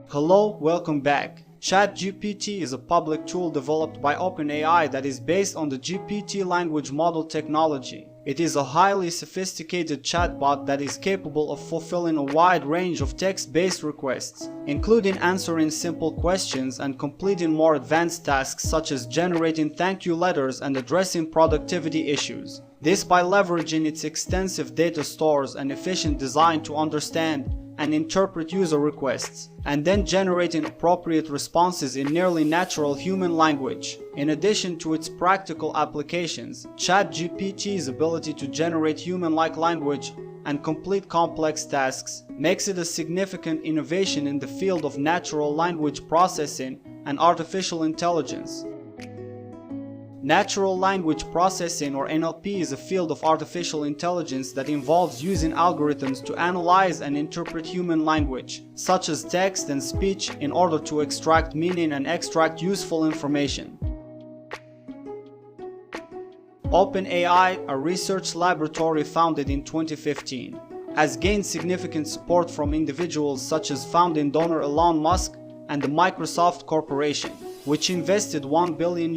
Hello, welcome back. ChatGPT is a public tool developed by OpenAI that is based on the GPT language model technology. It is a highly sophisticated chatbot that is capable of fulfilling a wide range of text-based requests, including answering simple questions and completing more advanced tasks such as generating thank you letters and addressing productivity issues. This by leveraging its extensive data stores and efficient design to understand and interpret user requests, and then generating appropriate responses in nearly natural human language. In addition to its practical applications, ChatGPT's ability to generate human-like language and complete complex tasks makes it a significant innovation in the field of natural language processing and artificial intelligence. Natural language processing, or NLP, is a field of artificial intelligence that involves using algorithms to analyze and interpret human language, such as text and speech, in order to extract meaning and extract useful information. OpenAI, a research laboratory founded in 2015, has gained significant support from individuals such as founding donor Elon Musk and the Microsoft Corporation, which invested $1 billion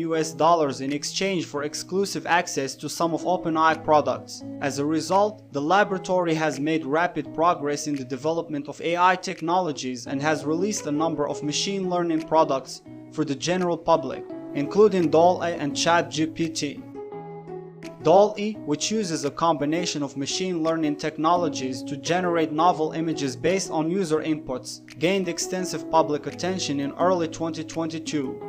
in exchange for exclusive access to some of OpenAI products. As a result, the laboratory has made rapid progress in the development of AI technologies and has released a number of machine learning products for the general public, including DALL-E and ChatGPT. DALL-E, which uses a combination of machine learning technologies to generate novel images based on user inputs, gained extensive public attention in early 2022.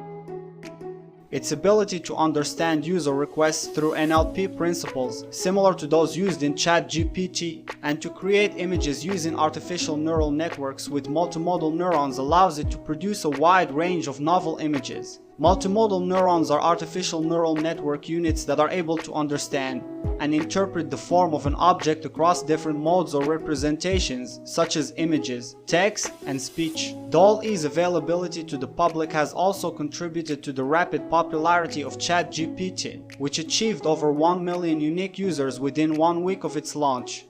Its ability to understand user requests through NLP principles, similar to those used in ChatGPT, and to create images using artificial neural networks with multimodal neurons allows it to produce a wide range of novel images. Multimodal neurons are artificial neural network units that are able to understand and interpret the form of an object across different modes or representations, such as images, text, and speech. DALL-E's availability to the public has also contributed to the rapid popularity of ChatGPT, which achieved over 1 million unique users within 1 week of its launch.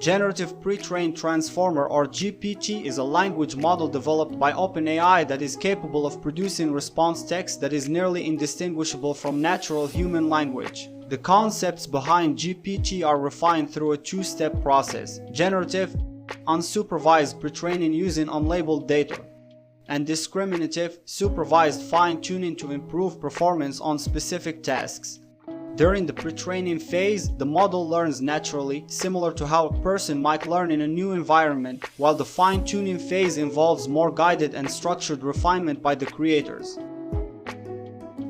Generative Pre-trained Transformer, or GPT, is a language model developed by OpenAI that is capable of producing response text that is nearly indistinguishable from natural human language. The concepts behind GPT are refined through a two-step process: generative, unsupervised pre-training using unlabeled data, and discriminative, supervised fine-tuning to improve performance on specific tasks. During the pre-training phase, the model learns naturally, similar to how a person might learn in a new environment, while the fine-tuning phase involves more guided and structured refinement by the creators.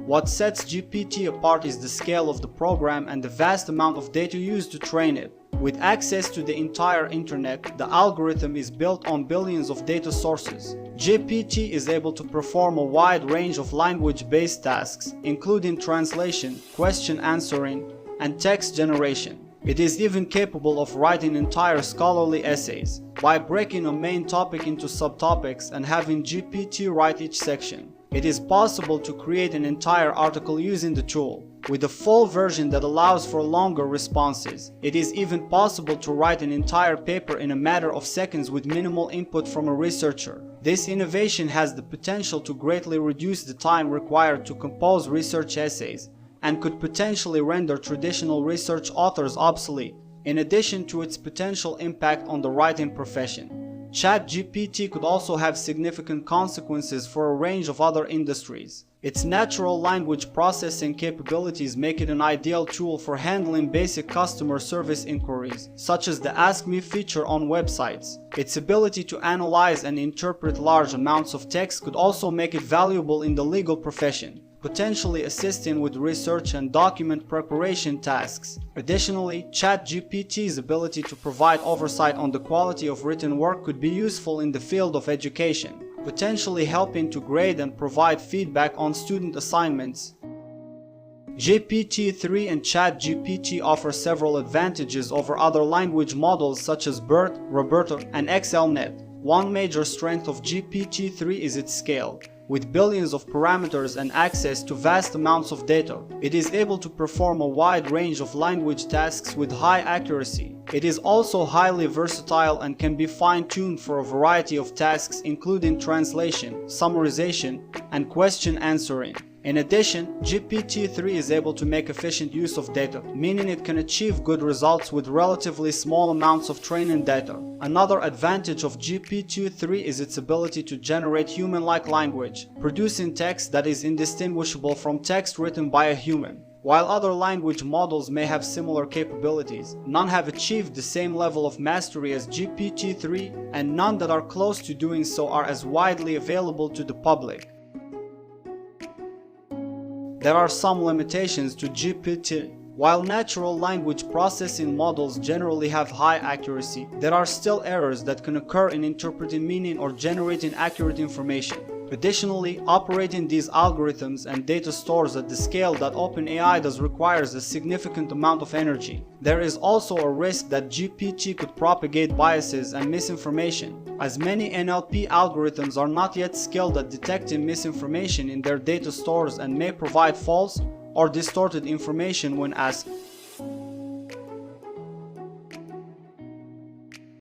What sets GPT apart is the scale of the program and the vast amount of data used to train it. With access to the entire internet, the algorithm is built on billions of data sources. GPT is able to perform a wide range of language-based tasks, including translation, question answering, and text generation. It is even capable of writing entire scholarly essays, by breaking a main topic into subtopics and having GPT write each section. It is possible to create an entire article using the tool, with a full version that allows for longer responses. It is even possible to write an entire paper in a matter of seconds with minimal input from a researcher. This innovation has the potential to greatly reduce the time required to compose research essays, and could potentially render traditional research authors obsolete. In addition to its potential impact on the writing profession, ChatGPT could also have significant consequences for a range of other industries. Its natural language processing capabilities make it an ideal tool for handling basic customer service inquiries, such as the Ask Me feature on websites. Its ability to analyze and interpret large amounts of text could also make it valuable in the legal profession, potentially assisting with research and document preparation tasks. Additionally, ChatGPT's ability to provide oversight on the quality of written work could be useful in the field of education, potentially helping to grade and provide feedback on student assignments. GPT-3 and ChatGPT offer several advantages over other language models such as BERT, Roberto, and XLNet. One major strength of GPT-3 is its scale, With billions of parameters and access to vast amounts of data, it is able to perform a wide range of language tasks with high accuracy. It is also highly versatile and can be fine-tuned for a variety of tasks including translation, summarization, and question answering. In addition, GPT-3 is able to make efficient use of data, meaning it can achieve good results with relatively small amounts of training data. Another advantage of GPT-3 is its ability to generate human-like language, producing text that is indistinguishable from text written by a human. While other language models may have similar capabilities, none have achieved the same level of mastery as GPT-3, and none that are close to doing so are as widely available to the public. There are some limitations to GPT. While natural language processing models generally have high accuracy, there are still errors that can occur in interpreting meaning or generating accurate information. Additionally, operating these algorithms and data stores at the scale that OpenAI does requires a significant amount of energy. There is also a risk that GPT could propagate biases and misinformation, as many NLP algorithms are not yet skilled at detecting misinformation in their data stores and may provide false or distorted information when asked.